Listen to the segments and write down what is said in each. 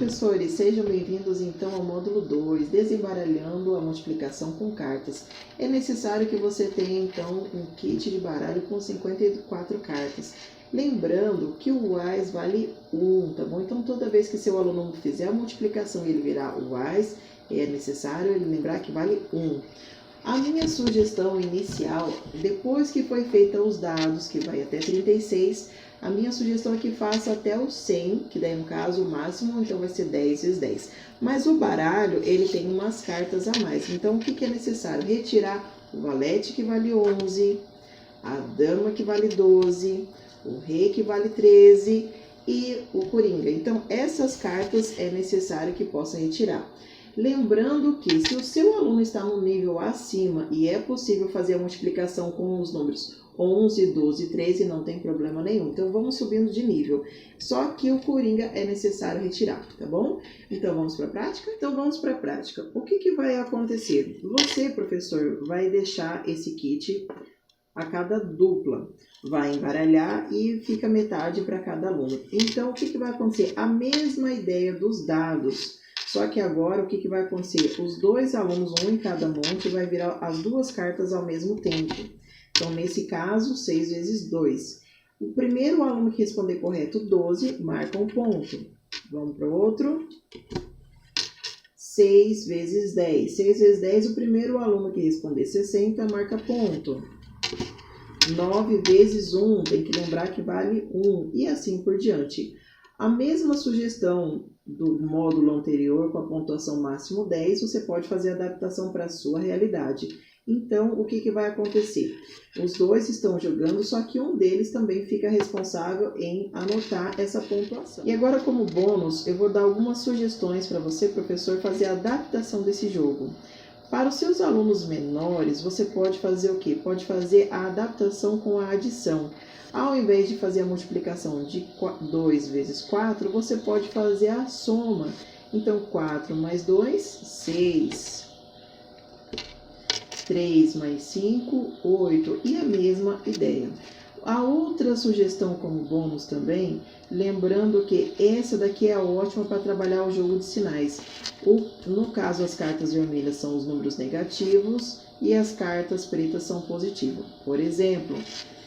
professores, sejam bem-vindos então ao módulo 2, desembaralhando a multiplicação com cartas. É necessário que você tenha então um kit de baralho com 54 cartas. Lembrando que o Wise vale 1, tá bom? Então toda vez que seu aluno fizer a multiplicação e ele virar o Wise, é necessário ele lembrar que vale 1. A minha sugestão inicial, depois que foi feita os dados, que vai até 36, a minha sugestão é que faça até o 100, que daí no caso o máximo, então vai ser 10 vezes 10. Mas o baralho, ele tem umas cartas a mais, então o que é necessário? Retirar o valete que vale 11, a dama que vale 12, o rei que vale 13 e o coringa. Então essas cartas é necessário que possa retirar. Lembrando que se o seu aluno está no nível acima e é possível fazer a multiplicação com os números 11, 12 e 13, não tem problema nenhum. Então vamos subindo de nível. Só que o coringa é necessário retirar, tá bom? Então vamos para a prática? Então vamos para a prática. O que vai acontecer? Você, professor, vai deixar esse kit a cada dupla. Vai embaralhar e fica metade para cada aluno. Então o que vai acontecer? A mesma ideia dos dados. Só que agora o que vai acontecer? Os dois alunos, um em cada monte, vai virar as duas cartas ao mesmo tempo. Então, nesse caso, 6 vezes 2. O primeiro aluno que responder correto 12, marca um ponto. Vamos para o outro. 6 vezes 10. 6 vezes 10, o primeiro aluno que responder 60, marca ponto. 9 vezes 1, tem que lembrar que vale 1. E assim por diante. A mesma sugestão do módulo anterior, com a pontuação máximo 10, você pode fazer a adaptação para a sua realidade. Então, o que vai acontecer? Os dois estão jogando, só que um deles também fica responsável em anotar essa pontuação. E agora, como bônus, eu vou dar algumas sugestões para você, professor, fazer a adaptação desse jogo. Para os seus alunos menores, você pode fazer o quê? Pode fazer a adaptação com a adição. Ao invés de fazer a multiplicação de 2 vezes 4, você pode fazer a soma. Então, 4 mais 2, 6. 3 mais 5, 8. E a mesma ideia. A outra sugestão como bônus também, lembrando que essa daqui é ótima para trabalhar o jogo de sinais. No caso, as cartas vermelhas são os números negativos e as cartas pretas são positivos. Por exemplo,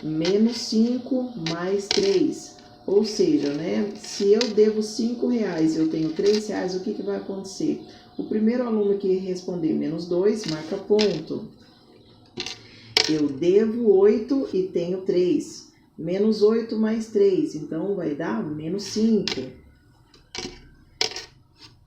menos 5 mais 3. Ou seja, né, se eu devo 5 reais e eu tenho 3 reais, o que vai acontecer? O primeiro aluno que responder menos 2, marca ponto. Eu devo 8 e tenho 3. Menos 8 mais 3, então vai dar menos 5.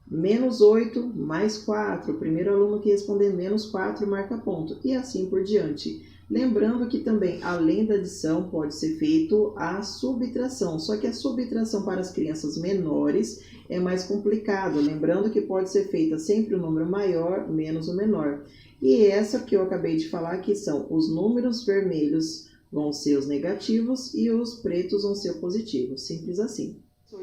Menos 8 mais 4. O primeiro aluno que responder menos 4 marca ponto. E assim por diante. Lembrando que também, além da adição, pode ser feito a subtração. Só que a subtração para as crianças menores é mais complicado. Lembrando que pode ser feita sempre o número maior menos o menor. E essa que eu acabei de falar, que são os números vermelhos vão ser os negativos e os pretos vão ser positivos. Simples assim.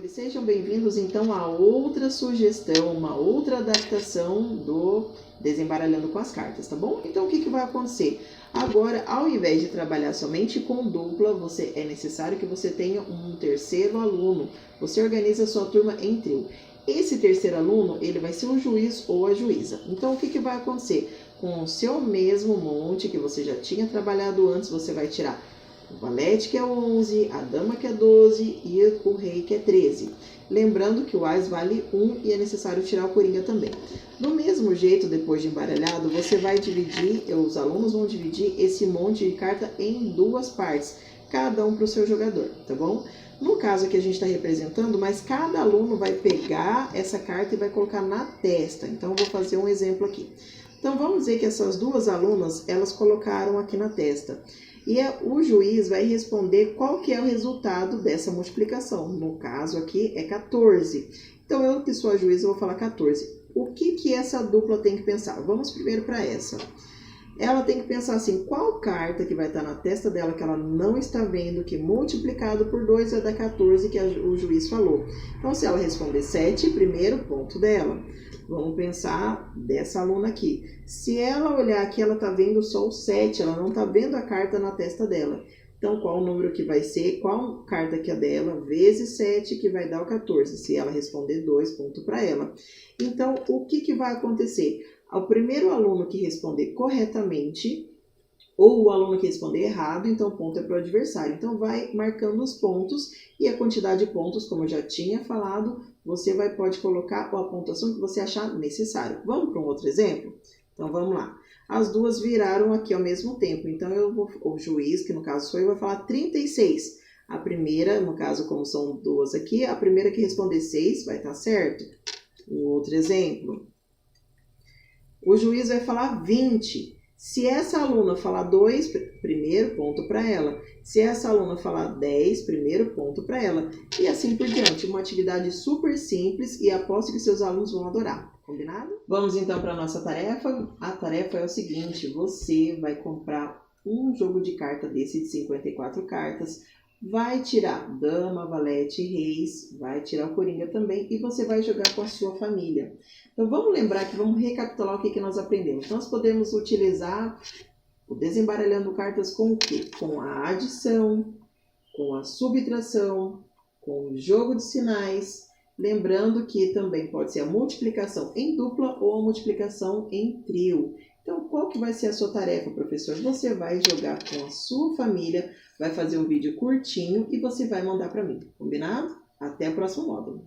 Sejam bem-vindos então a outra sugestão, uma outra adaptação do Desembaralhando com as Cartas, tá bom? Então o que vai acontecer? Agora, ao invés de trabalhar somente com dupla, é necessário que você tenha um terceiro aluno. Você organiza a sua turma em trio. Esse terceiro aluno, ele vai ser o juiz ou a juíza. Então o que vai acontecer? Com o seu mesmo monte que você já tinha trabalhado antes, você vai tirar o valete, que é 11, a dama, que é 12, e o rei, que é 13. Lembrando que o Ás vale 1 e é necessário tirar o coringa também. Do mesmo jeito, depois de embaralhado, você vai dividir, os alunos vão dividir esse monte de carta em duas partes, cada um para o seu jogador, tá bom? No caso aqui a gente está representando, mas cada aluno vai pegar essa carta e vai colocar na testa. Então, eu vou fazer um exemplo aqui. Então, vamos dizer que essas duas alunas, elas colocaram aqui na testa. E o juiz vai responder qual que é o resultado dessa multiplicação. No caso aqui é 14. Então, eu que sou a juíza, vou falar 14. O que essa dupla tem que pensar? Vamos primeiro para essa. Ela tem que pensar assim, qual carta que vai estar na testa dela que ela não está vendo, que multiplicado por 2 vai dar 14, que o juiz falou. Então, se ela responder 7, primeiro ponto dela. Vamos pensar dessa aluna aqui. Se ela olhar aqui, ela está vendo só o 7, ela não está vendo a carta na testa dela. Então, qual o número que vai ser, qual carta que é dela, vezes 7, que vai dar o 14. Se ela responder 2, ponto para ela. Então, o que vai acontecer? Ao primeiro aluno que responder corretamente, ou o aluno que responder errado, então o ponto é para o adversário. Então, vai marcando os pontos e a quantidade de pontos, como eu já tinha falado, você pode colocar a pontuação que você achar necessário. Vamos para um outro exemplo? Então, vamos lá. As duas viraram aqui ao mesmo tempo. Então, o juiz, que no caso sou eu, vai falar 36. A primeira, no caso, como são duas aqui, a primeira que responder 6 vai estar certo. Um outro exemplo. O juiz vai falar 20. Se essa aluna falar 2, primeiro ponto para ela. Se essa aluna falar 10, primeiro ponto para ela. E assim por diante. Uma atividade super simples e aposto que seus alunos vão adorar. Combinado? Vamos então para a nossa tarefa. A tarefa é o seguinte: você vai comprar um jogo de carta desse de 54 cartas. Vai tirar dama, valete, reis, vai tirar o coringa também e você vai jogar com a sua família. Então vamos lembrar que vamos recapitular o que nós aprendemos. Nós podemos utilizar o desembaralhando cartas com o quê? Com a adição, com a subtração, com o jogo de sinais. Lembrando que também pode ser a multiplicação em dupla ou a multiplicação em trio. Então, qual que vai ser a sua tarefa, professor? Você vai jogar com a sua família, vai fazer um vídeo curtinho e você vai mandar para mim, combinado? Até o próximo módulo.